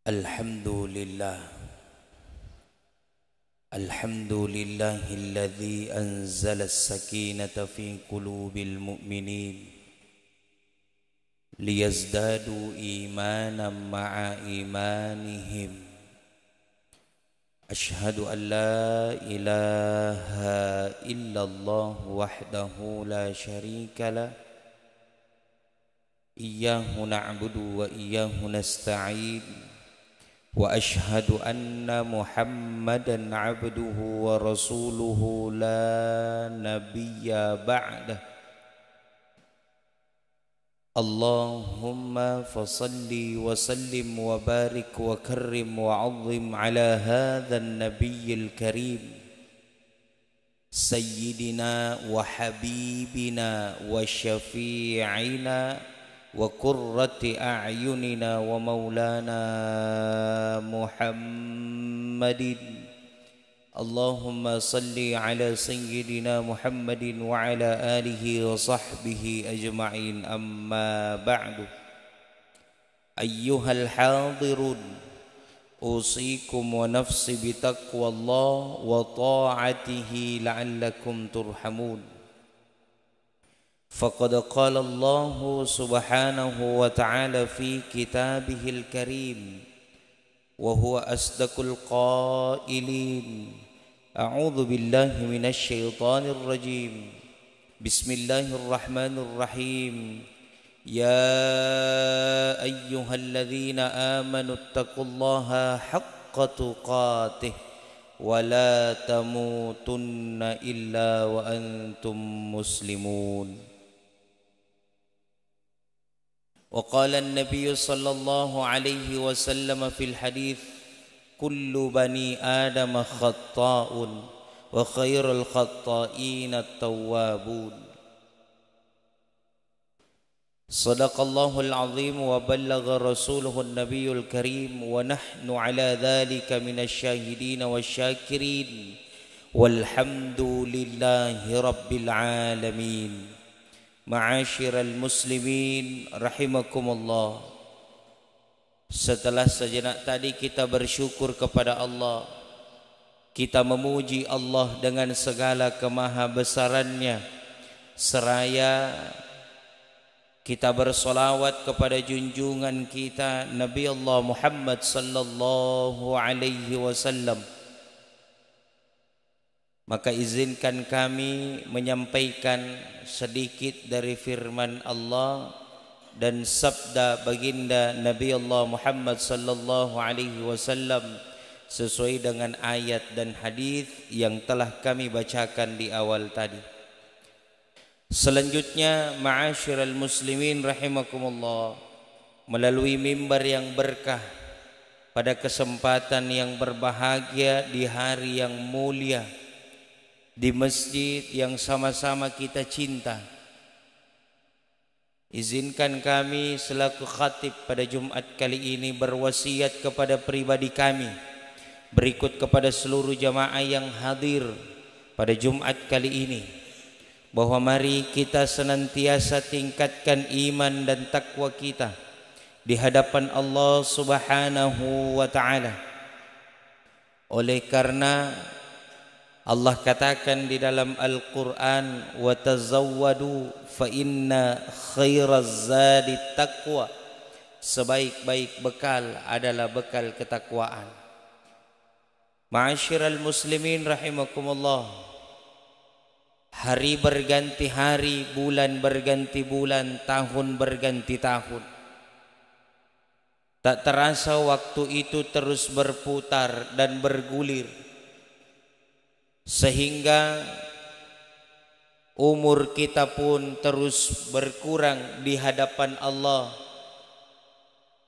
Alhamdulillah Alhamdulillahilladzi anzala as-sakinata fi qulubil mu'minin liyazdadu imanan ma'a imanihim. Ashhadu an la ilaha illallah wahdahu la syarika lah. Iyyahu na'budu wa iyyahu nasta'in. Wa ashhadu anna Muhammadan abduhu wa rasuluhu la nabiyya ba'dah. Allahumma fasalli wa sallim wa barik wa karrim wa azim ala hadzal nabiyyil karim sayyidina wa habibina wa syafi'ina wa qurrati a'yunina wa maulana Muhammadin. Allahumma salli ala sayyidina Muhammadin wa ala alihi wa sahbihi ajma'in, amma ba'du. Ayyuhal hadirun, usikum wa nafsi bitaqwallah wa ta'atihi la'allakum turhamun. Faqad qala Allah subhanahu wa ta'ala fi kitabihil karim wa huwa asdaqul qailin. A'udzu billahi minasy syaithanir rajim. Bismillahirrahmanirrahim. Ya ayyuhalladzina amanu taqullaha haqqa tuqatih wa la tamutunna illa wa antum muslimun. وقال النبي صلى الله عليه وسلم في الحديث كل بني آدم خطاء وخير الخطائين التوابون. صدق الله العظيم وبلغ رسوله النبي الكريم ونحن على ذلك من الشاهدين والشاكرين والحمد لله رب العالمين. Ma'asyiral muslimin rahimakumullah. Setelah sejenak tadi kita bersyukur kepada Allah, kita memuji Allah dengan segala kemahabesarannya, seraya kita bersolawat kepada junjungan kita Nabi Allah Muhammad sallallahu alaihi wasallam. Maka izinkan kami menyampaikan sedikit dari firman Allah dan sabda baginda Nabi Allah Muhammad sallallahu alaihi wasallam sesuai dengan ayat dan hadis yang telah kami bacakan di awal tadi. Selanjutnya, ma'asyiral muslimin rahimakumullah, melalui mimbar yang berkah pada kesempatan yang berbahagia di hari yang mulia, di masjid yang sama-sama kita cinta, izinkan kami selaku khatib pada Jumat kali ini berwasiat kepada pribadi kami, berikut kepada seluruh jamaah yang hadir pada Jumat kali ini, bahwa mari kita senantiasa tingkatkan iman dan takwa kita di hadapan Allah Subhanahu wa ta'ala. Oleh karena Allah katakan di dalam Al-Quran, wa tazawwadu fa inna khairaz zadi taqwa, sebaik-baik bekal adalah bekal ketakwaan. Ma'asyiral muslimin rahimakumullah, hari berganti hari, bulan berganti bulan, tahun berganti tahun. Tak terasa waktu itu terus berputar dan bergulir, sehingga umur kita pun terus berkurang di hadapan Allah.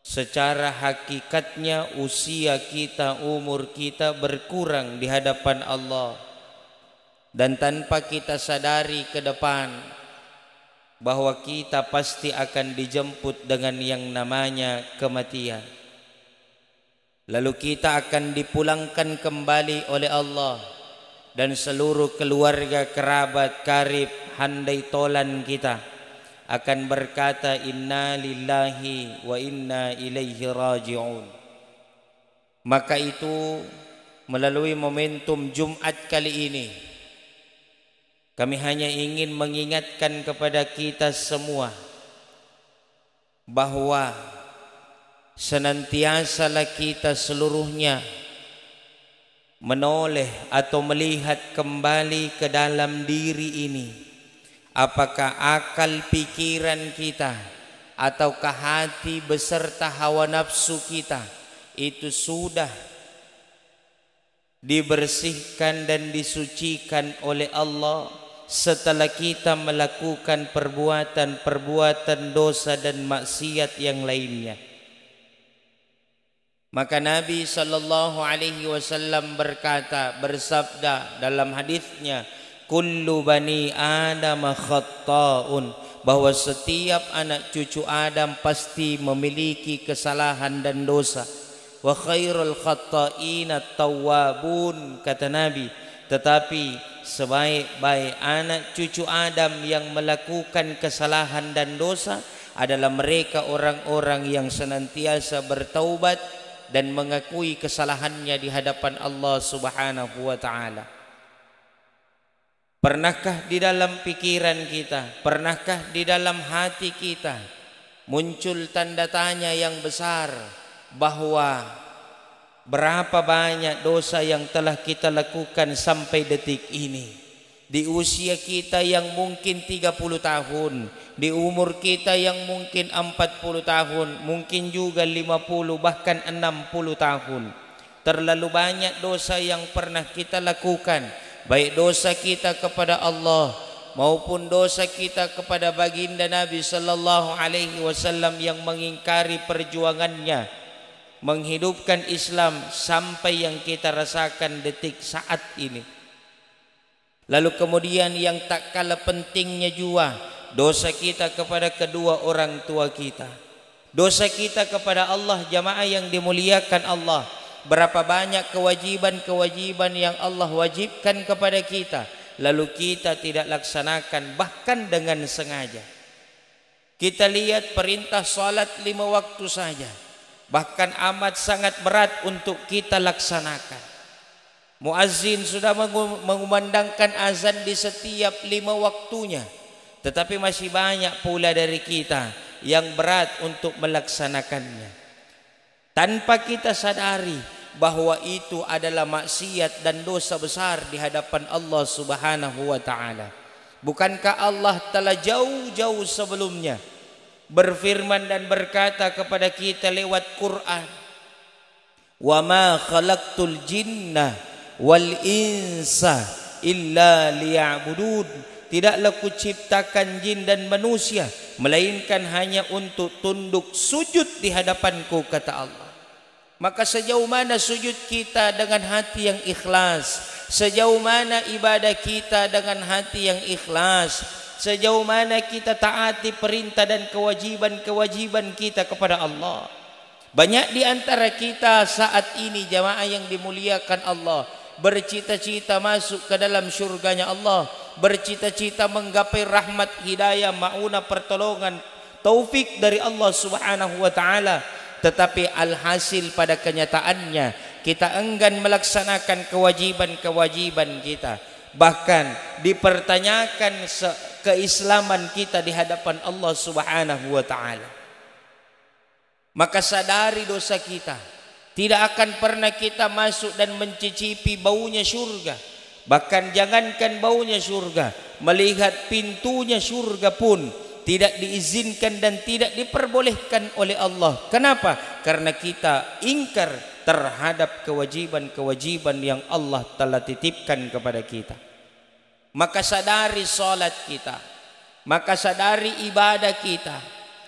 Secara hakikatnya usia kita, umur kita berkurang di hadapan Allah, dan tanpa kita sadari ke depan bahwa kita pasti akan dijemput dengan yang namanya kematian. Lalu kita akan dipulangkan kembali oleh Allah, dan seluruh keluarga, kerabat, karib, handai tolan kita akan berkata inna lillahi wa inna ilaihi raji'un. Maka itu melalui momentum Jumat kali ini kami hanya ingin mengingatkan kepada kita semua bahwa senantiasalah kita seluruhnya menoleh atau melihat kembali ke dalam diri ini. Apakah akal pikiran kita ataukah hati beserta hawa nafsu kita itu sudah dibersihkan dan disucikan oleh Allah setelah kita melakukan perbuatan-perbuatan dosa dan maksiat yang lainnya. Maka Nabi sallallahu alaihi wasallam bersabda dalam hadisnya, kullu bani Adam khatta'un, bahwa setiap anak cucu Adam pasti memiliki kesalahan dan dosa. Wa khairul khatta'ina tawwabun, kata Nabi, tetapi sebaik-baik anak cucu Adam yang melakukan kesalahan dan dosa adalah mereka orang-orang yang senantiasa bertaubat dan mengakui kesalahannya di hadapan Allah Subhanahu wa taala. Pernahkah di dalam pikiran kita, pernahkah di dalam hati kita muncul tanda tanya yang besar bahwa berapa banyak dosa yang telah kita lakukan sampai detik ini, di usia kita yang mungkin 30 tahun, di umur kita yang mungkin 40 tahun, mungkin juga 50 bahkan 60 tahun. Terlalu banyak dosa yang pernah kita lakukan, baik dosa kita kepada Allah maupun dosa kita kepada baginda Nabi sallallahu alaihi wasallam yang mengingkari perjuangannya menghidupkan Islam sampai yang kita rasakan detik saat ini. Lalu kemudian yang tak kalah pentingnya juga dosa kita kepada kedua orang tua kita, dosa kita kepada Allah. Jamaah yang dimuliakan Allah, berapa banyak kewajiban-kewajiban yang Allah wajibkan kepada kita, lalu kita tidak laksanakan bahkan dengan sengaja. Kita lihat perintah salat 5 waktu saja bahkan amat sangat berat untuk kita laksanakan. Muazzin sudah mengumandangkan azan di setiap 5 waktunya, tetapi masih banyak pula dari kita yang berat untuk melaksanakannya, tanpa kita sadari bahwa itu adalah maksiat dan dosa besar di hadapan Allah Subhanahu wa taala. Bukankah Allah telah jauh-jauh sebelumnya berfirman dan berkata kepada kita lewat Quran, wa ma khalaqtul jinna wal insa illa liya'budun, tidaklah kuciptakan jin dan manusia melainkan hanya untuk tunduk sujud di hadapanku, kata Allah. Maka sejauh mana sujud kita dengan hati yang ikhlas, sejauh mana ibadah kita dengan hati yang ikhlas, sejauh mana kita taati perintah dan kewajiban-kewajiban kita kepada Allah. Banyak di antara kita saat ini, jamaah yang dimuliakan Allah, bercita-cita masuk ke dalam syurganya Allah, bercita-cita menggapai rahmat, hidayah, maunah, pertolongan, taufik dari Allah Subhanahu wa taala. Tetapi alhasil pada kenyataannya kita enggan melaksanakan kewajiban-kewajiban kita. Bahkan dipertanyakan keislaman kita di hadapan Allah Subhanahu wa taala. Maka sadari dosa kita, tidak akan pernah kita masuk dan mencicipi baunya surga. Bahkan jangankan baunya surga, melihat pintunya surga pun tidak diizinkan dan tidak diperbolehkan oleh Allah. Kenapa? Karena kita ingkar terhadap kewajiban-kewajiban yang Allah telah titipkan kepada kita. Maka sadari salat kita, maka sadari ibadah kita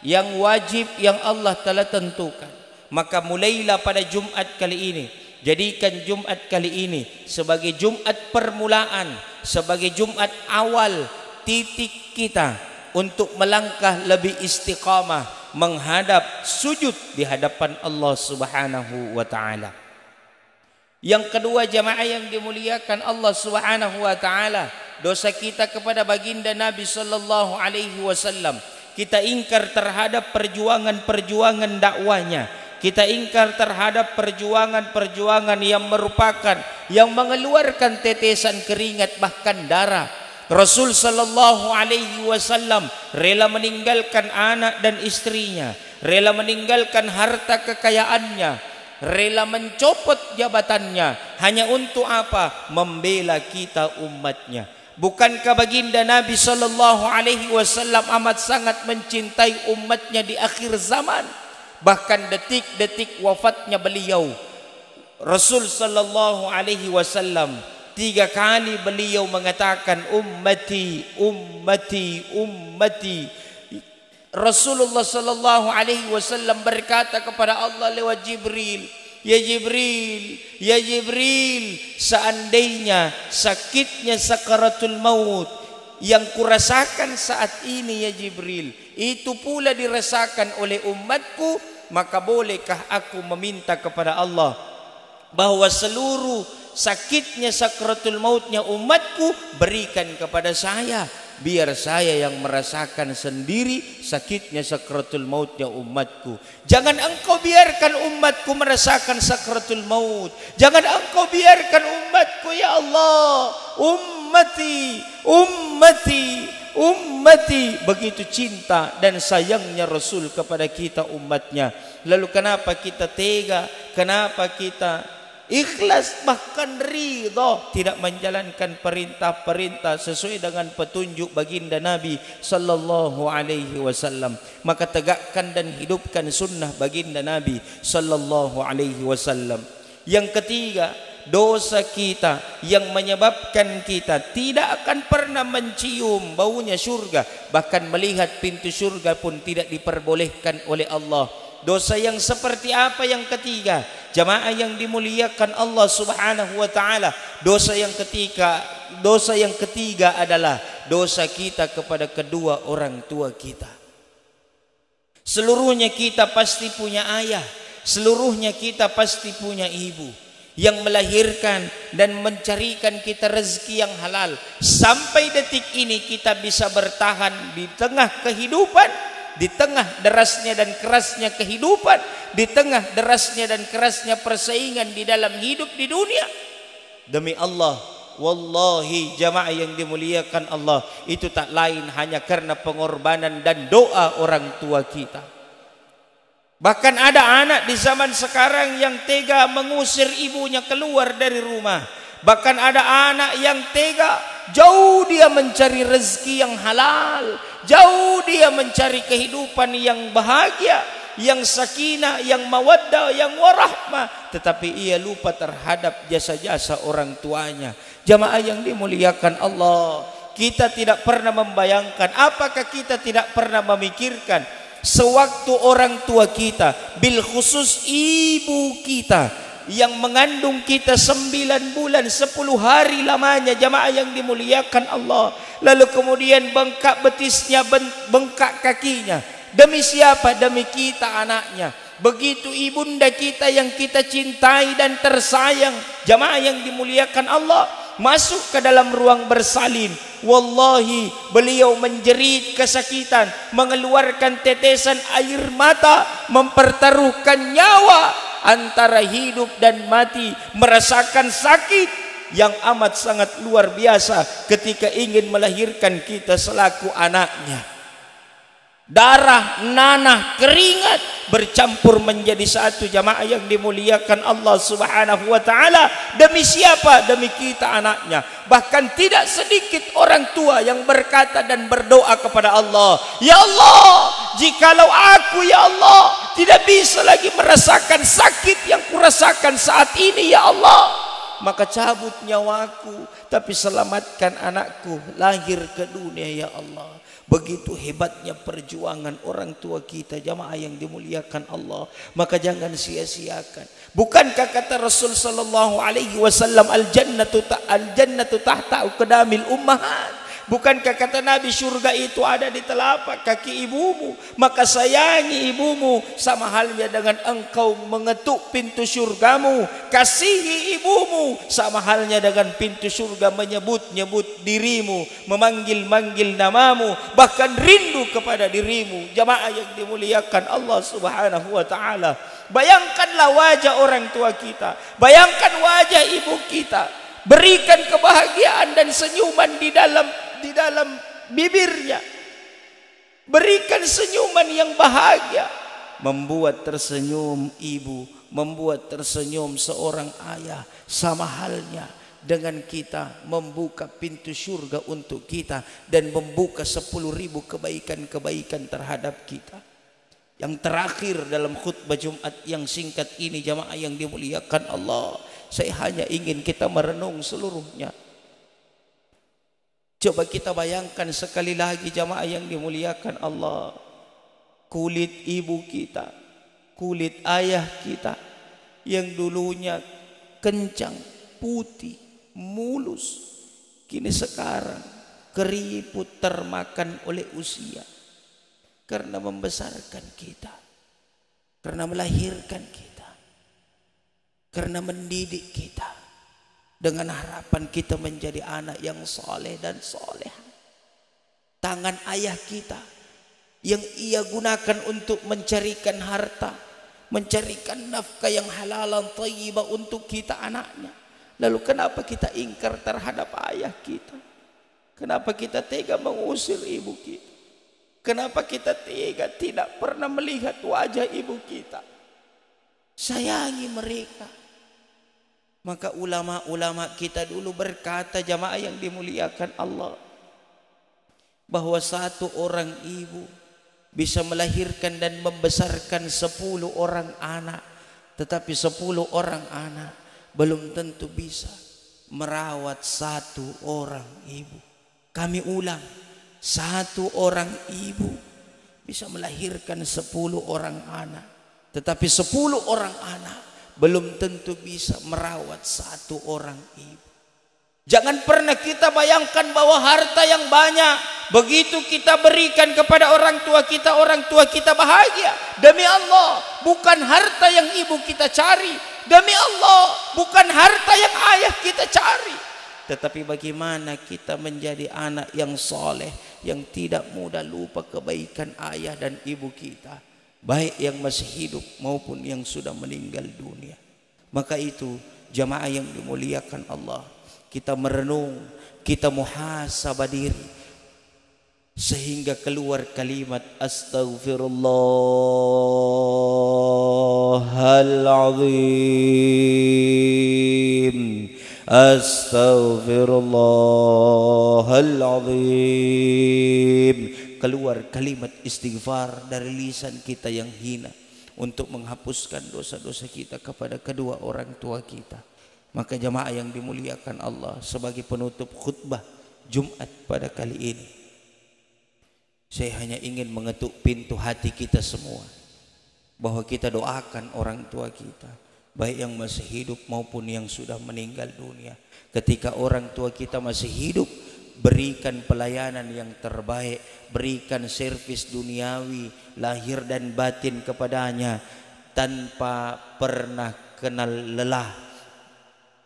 yang wajib yang Allah telah tentukan. Maka mulailah pada Jumat kali ini, jadikan Jumat kali ini sebagai Jumat permulaan, sebagai Jumat awal titik kita untuk melangkah lebih istiqamah menghadap sujud di hadapan Allah Subhanahu wa taala. Yang kedua, jamaah yang dimuliakan Allah Subhanahu wa taala, dosa kita kepada baginda Nabi sallallahu alaihi wasallam. Kita ingkar terhadap perjuangan-perjuangan dakwahnya, kita ingkar terhadap perjuangan-perjuangan yang merupakan yang mengeluarkan tetesan keringat bahkan darah. Rasul sallallahu alaihi wasallam rela meninggalkan anak dan istrinya, rela meninggalkan harta kekayaannya, rela mencopot jabatannya hanya untuk apa? Membela kita umatnya. Bukankah baginda Nabi sallallahu alaihi wasallam amat sangat mencintai umatnya di akhir zaman? Bahkan detik-detik wafatnya beliau, Rasul sallallahu alaihi wasallam 3 kali beliau mengatakan ummati, ummati, ummati. Rasulullah sallallahu alaihi wasallam berkata kepada Allah lewat Jibril, ya Jibril, ya Jibril, seandainya sakitnya sakaratul maut yang kurasakan saat ini ya Jibril, itu pula dirasakan oleh umatku, maka bolehkah aku meminta kepada Allah bahwa seluruh sakitnya sakaratul mautnya umatku berikan kepada saya, biar saya yang merasakan sendiri sakitnya sakaratul mautnya umatku. Jangan engkau biarkan umatku merasakan sakaratul maut. Jangan engkau biarkan umatku ya Allah. Ummati, ummati, ummati. Begitu cinta dan sayangnya Rasul kepada kita umatnya. Lalu kenapa kita tega? Kenapa kita ikhlas bahkan ridha tidak menjalankan perintah-perintah sesuai dengan petunjuk baginda Nabi sallallahu alaihi wasallam? Maka tegakkan dan hidupkan sunnah baginda Nabi sallallahu alaihi wasallam. Yang ketiga, dosa kita yang menyebabkan kita tidak akan pernah mencium baunya surga, bahkan melihat pintu surga pun tidak diperbolehkan oleh Allah. Dosa yang seperti apa yang ketiga? Jamaah yang dimuliakan Allah Subhanahu wa taala, dosa yang ketiga adalah dosa kita kepada kedua orang tua kita. Seluruhnya kita pasti punya ayah, seluruhnya kita pasti punya ibu yang melahirkan dan mencarikan kita rezeki yang halal. Sampai detik ini kita bisa bertahan di tengah kehidupan, di tengah derasnya dan kerasnya kehidupan, di tengah derasnya dan kerasnya persaingan di dalam hidup di dunia. Demi Allah, wallahi jamaah yang dimuliakan Allah, itu tak lain hanya karena pengorbanan dan doa orang tua kita. Bahkan ada anak di zaman sekarang yang tega mengusir ibunya keluar dari rumah. Bahkan ada anak yang tega, jauh dia mencari rezeki yang halal, jauh dia mencari kehidupan yang bahagia, yang sakinah, yang mawaddah, yang warahmah, tetapi ia lupa terhadap jasa-jasa orang tuanya. Jamaah yang dimuliakan Allah, kita tidak pernah membayangkan, apakah kita tidak pernah memikirkan sewaktu orang tua kita, bil khusus ibu kita yang mengandung kita 9 bulan 10 hari lamanya, jamaah yang dimuliakan Allah, lalu kemudian bengkak betisnya, bengkak kakinya, demi siapa? Demi kita anaknya. Begitu ibunda kita yang kita cintai dan tersayang, jamaah yang dimuliakan Allah, masuk ke dalam ruang bersalin, wallahi beliau menjerit kesakitan, mengeluarkan tetesan air mata, mempertaruhkan nyawa antara hidup dan mati, merasakan sakit yang amat sangat luar biasa ketika ingin melahirkan kita selaku anaknya. Darah, nanah, keringat bercampur menjadi satu, jamaah yang dimuliakan Allah Subhanahu wa taala. Demi siapa? Demi kita anaknya. Bahkan tidak sedikit orang tua yang berkata dan berdoa kepada Allah, ya Allah, jikalau aku ya Allah tidak bisa lagi merasakan sakit yang kurasakan saat ini ya Allah, maka cabut nyawaku, tapi selamatkan anakku lahir ke dunia ya Allah. Begitu hebatnya perjuangan orang tua kita, jamaah yang dimuliakan Allah. Maka jangan sia-siakan. Bukankah kata Rasul sallallahu alaihi wasallam, al jannatu tahta aqdamil ummahat? Bukankah kata Nabi, surga itu ada di telapak kaki ibumu? Maka sayangi ibumu sama halnya dengan engkau mengetuk pintu surgamu. Kasihi ibumu sama halnya dengan pintu surga menyebut-nyebut dirimu, memanggil-manggil namamu, bahkan rindu kepada dirimu. Jamaah yang dimuliakan Allah Subhanahu wa taala. Bayangkanlah wajah orang tua kita, bayangkan wajah ibu kita, berikan kebahagiaan dan senyuman di dalam bibirnya, berikan senyuman yang bahagia, membuat tersenyum ibu, membuat tersenyum seorang ayah, sama halnya dengan kita membuka pintu surga untuk kita dan membuka 10.000 kebaikan-kebaikan terhadap kita. Yang terakhir dalam khutbah Jumat yang singkat ini, jamaah yang dimuliakan Allah, saya hanya ingin kita merenung seluruhnya. Coba kita bayangkan sekali lagi jamaah yang dimuliakan Allah, kulit ibu kita, kulit ayah kita yang dulunya kencang, putih, mulus, kini sekarang keriput termakan oleh usia. Karena membesarkan kita, karena melahirkan kita, karena mendidik kita, dengan harapan kita menjadi anak yang soleh dan soleha. Tangan ayah kita yang ia gunakan untuk mencarikan harta, mencarikan nafkah yang halalan thayyibah untuk kita anaknya. Lalu kenapa kita ingkar terhadap ayah kita? Kenapa kita tega mengusir ibu kita? Kenapa kita tega tidak pernah melihat wajah ibu kita? Sayangi mereka. Maka ulama-ulama kita dulu berkata, jamaah yang dimuliakan Allah, bahwa satu orang ibu bisa melahirkan dan membesarkan 10 orang anak, tetapi 10 orang anak belum tentu bisa merawat satu orang ibu. Kami ulang, satu orang ibu bisa melahirkan 10 orang anak, tetapi 10 orang anak belum tentu bisa merawat satu orang ibu. Jangan pernah kita bayangkan bahwa harta yang banyak begitu kita berikan kepada orang tua kita bahagia. Demi Allah, bukan harta yang ibu kita cari. Demi Allah, bukan harta yang ayah kita cari. Tetapi bagaimana kita menjadi anak yang soleh, yang tidak mudah lupa kebaikan ayah dan ibu kita, baik yang masih hidup maupun yang sudah meninggal dunia. Maka itu jamaah yang dimuliakan Allah, kita merenung, kita muhasabah diri, sehingga keluar kalimat Astaghfirullahaladzim, Astaghfirullahaladzim. Keluar kalimat istighfar dari lisan kita yang hina untuk menghapuskan dosa-dosa kita kepada kedua orang tua kita. Maka jamaah yang dimuliakan Allah, sebagai penutup khutbah Jumat pada kali ini, saya hanya ingin mengetuk pintu hati kita semua, bahwa kita doakan orang tua kita, baik yang masih hidup maupun yang sudah meninggal dunia. Ketika orang tua kita masih hidup, berikan pelayanan yang terbaik, berikan servis duniawi, lahir dan batin kepadanya, tanpa pernah kenal lelah.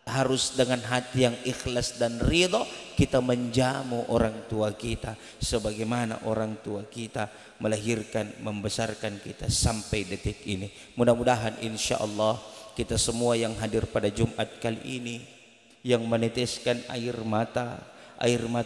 Harus dengan hati yang ikhlas dan ridha kita menjamu orang tua kita, sebagaimana orang tua kita melahirkan, membesarkan kita sampai detik ini. Mudah-mudahan insya Allah kita semua yang hadir pada Jumat kali ini, yang meneteskan air mata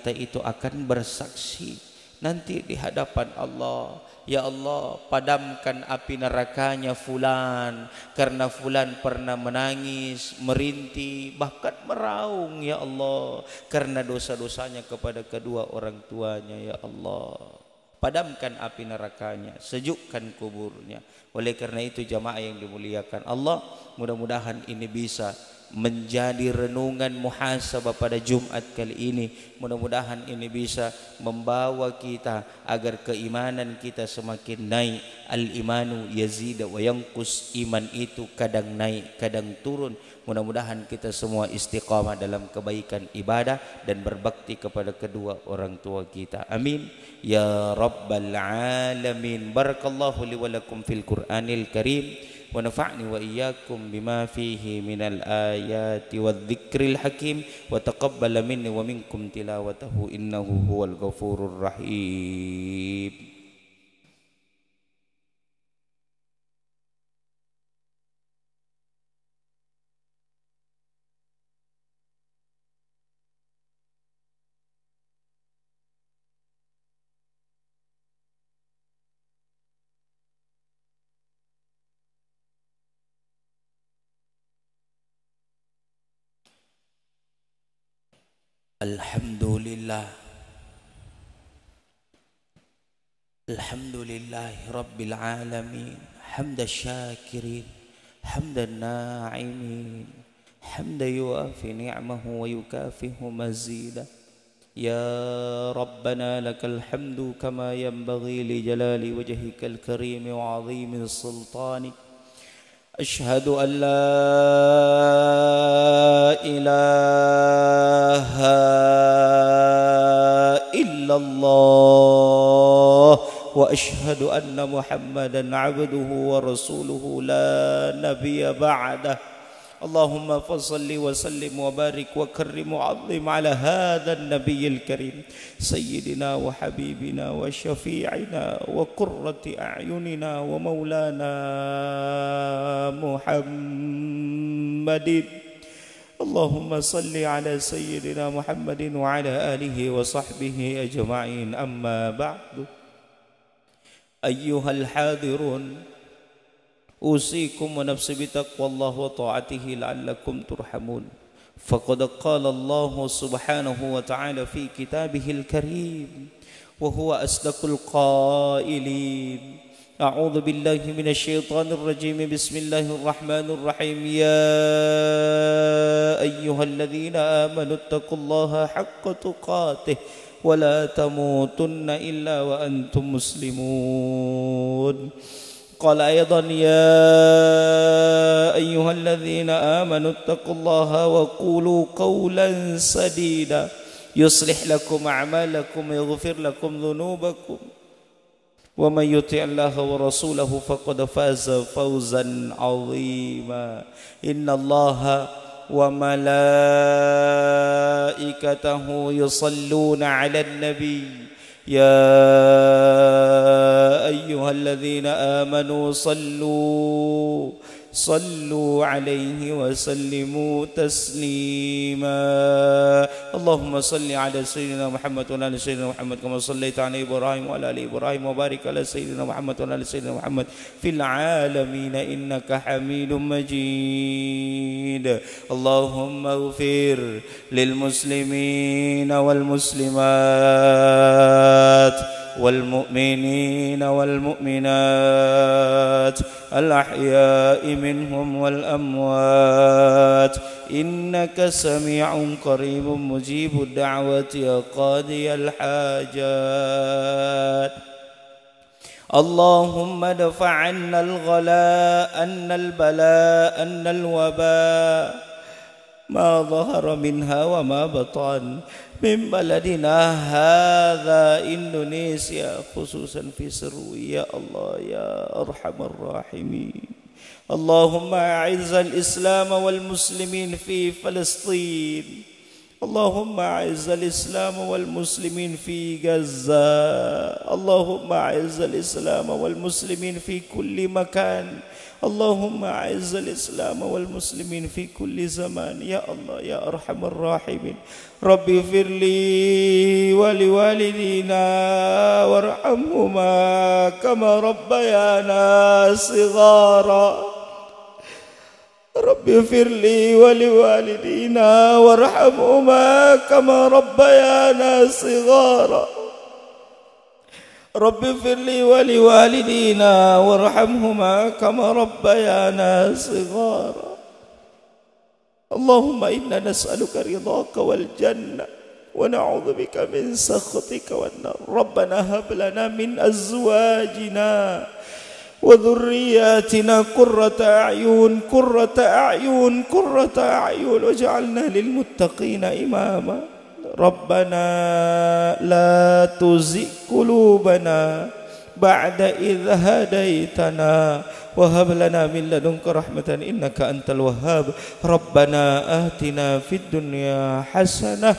itu akan bersaksi nanti di hadapan Allah. Ya Allah, padamkan api nerakanya fulan, karena fulan pernah menangis, merintih, bahkan meraung ya Allah, karena dosa-dosanya kepada kedua orang tuanya. Ya Allah, padamkan api nerakanya, sejukkan kuburnya. Oleh karena itu jamaah yang dimuliakan Allah, mudah-mudahan ini bisa menjadi renungan muhasabah pada Jumat kali ini. Mudah-mudahan ini bisa membawa kita agar keimanan kita semakin naik. Al-imanu yazid wa yanqus, iman itu kadang naik kadang turun. Mudah-mudahan kita semua istiqamah dalam kebaikan ibadah dan berbakti kepada kedua orang tua kita. Amin ya rabbal alamin. Barakallahu li wa lakum fil Qur'anil Karim, wa nafa'ni wa iyyakum bima fihi minal ayati wadh-dhikril hakim, wa taqabbala minni wa minkum tilawatahu innahu huwal ghafurur rahim. Alhamdulillah. Alhamdulillahi Rabbil Alamin. Hamda syakirin, hamdan na'imin, hamda yuafi ni'mahu wa yukafihu mazida. Ya Rabbana lakal hamdu kama yanbaghi li jalali wajhikal karim wa 'azimi sultanik. Ashhadu an la ilaha illallah wa ashhadu anna Muhammadan 'abduhu wa rasuluhu la nabiyya ba'dah. Allahumma fassalli wa sallim wa barik wa karrim wa 'azzim ala hadzal nabiyil karim sayyidina wa habibina wa syafi'ina wa qurrati a'yunina wa maulana Muhammadin. Allahumma salli ala sayyidina Muhammadin wa ala alihi wa sahbihi ajma'in. Amma ba'du. Ayyuhal hadirun, أوصيكم ونفسي بتقوى الله وطاعته لعلكم ترحمون. فقد قال الله سبحانه وتعالى في كتابه الكريم وهو أصدق القائلين. أعوذ بالله من الشيطان الرجيم. بسم الله الرحمن الرحيم. يا أيها الذين آمنوا اتقوا الله حق تقاته ولا تموتن إلا وأنتم مسلمون. قال أيضا يا أيها الذين آمنوا اتقوا الله وقولوا قولا سديدا يصلح لكم أعمالكم ويغفر لكم ذنوبكم ومن يطع الله ورسوله فقد فاز فوزا عظيما. إن الله وملائكته يصلون على النبي يا أيها الذين آمنوا صلوا عليه وسلموا تسليما. اللهم صل على سيدنا محمد وعلى آل سيدنا محمد كما صليت على إبراهيم وعلى آل إبراهيم وبارك على سيدنا محمد وعلى آل سيدنا محمد في العالمين إنك حميد مجيد. اللهم اغفر للمسلمين والمسلمات والمؤمنين والمؤمنات الأحياء منهم والأموات إنك سميع قريب مجيب الدعوة يا قاضي الحاجات. اللهم ادفع عنا الغلاء أن البلاء أن الوباء ما ظهر منها وما بطن من بلدنا هذا إندونيسيا خصوصا في سروي يا الله يا أرحم الراحمين. اللهم أعز الإسلام والمسلمين في فلسطين. اللهم أعز الإسلام والمسلمين في غزة. اللهم أعز الإسلام والمسلمين في كل مكان. اللهم أعز الإسلام والمسلمين في كل زمان يا الله يا أرحم الراحمين. رب اغفر لي ولوالدينا وارحمهما كما ربيانا صغارا. رب اغفر لي ولوالدينا وارحمهما كما ربيانا صغارا. رب اغفر لي ولوالدينا وارحمهما كما ربيانا صغارا. اللهم إنا نسألك رضاك والجنة ونعوذ بك من سخطك والنار. ربنا هب لنا من أزواجنا وذرياتنا قرة أعين واجعلنا للمتقين إماما. ربنا لا تزغ قلوبنا بعد إذ هديتنا وهب لنا من لدنك رحمة إنك أنت الوهاب. ربنا آتنا في الدنيا حسنة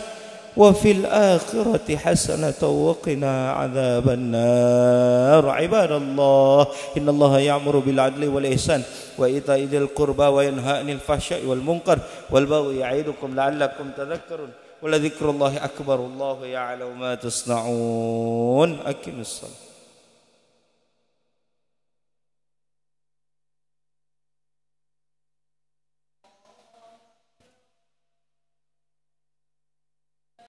وفي الآخرة حسنة وقنا عذاب النار. عباد الله إن الله يأمر بالعدل والإحسان وإيتاء ذي القربى وينهى عن الفحشاء والمنكر والبغي يعظكم لعلكم تذكرون. ولذكر الله أكبر. الله يعلم ما تصنعون. أقم الصلاة.